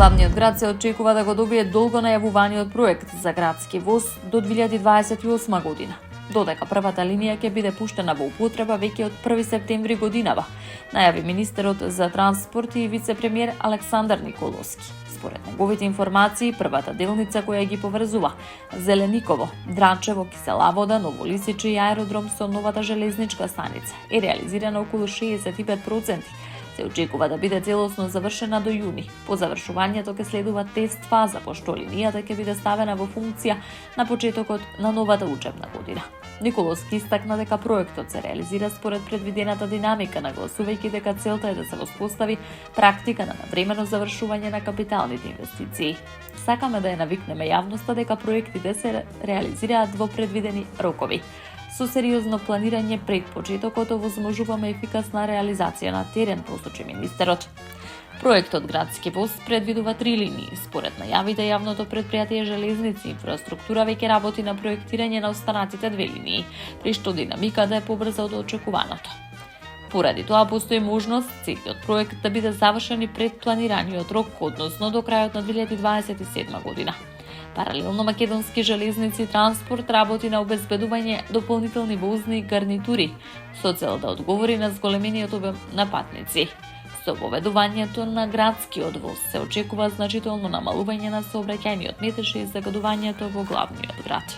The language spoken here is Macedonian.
Главниот град се очекува да го добие долго најавуваниот проект за градски воз до 2028 година. Додека првата линија ќе биде пуштена во употреба веќе од 1 септември годинава, најави министерот за транспорт и вице-премиер Александар Николовски. Според неговите информации, првата делница која ги поврзува Зелениково, Драчево, Киселавода, Новолисиче и аеродром со новата железничка станица е реализирана околу 65%. Се очекува да биде целосно завршена до јуни. По завршувањето ќе следува тест фаза, пошто линијата ќе биде ставена во функција на почетокот на новата учебна година. Николовски истакна дека проектот се реализира според предвидената динамика, нагласувајќи дека целта е да се воспостави практика на навремено завршување на капиталните инвестиции. Сакаме да ја навикнеме јавноста дека проектите се реализираат во предвидени рокови. Со сериозно планирање пред почетокот овозможуваме ефикасна реализација на терен, посочи министерот. Проектот Градски воз предвидува 3 линии. Според најавите, јавното претпријатие Железници инфраструктура веќе работи на проектирање на останатите 2 линии, при што динамиката е побрза од очекуваното. Поради тоа постои можност целиот проект да биде завршен и пред планираниот рок, односно до крајот на 2027 година. Паралелно Македонски железници транспорт работи на обезбедување дополнителни возни гарнитури со цел да одговори на зголемениот обем на патници. Со поведувањето на градскиот воз се очекува значително намалување на сообраќајниот метеж и загадувањето во главниот град.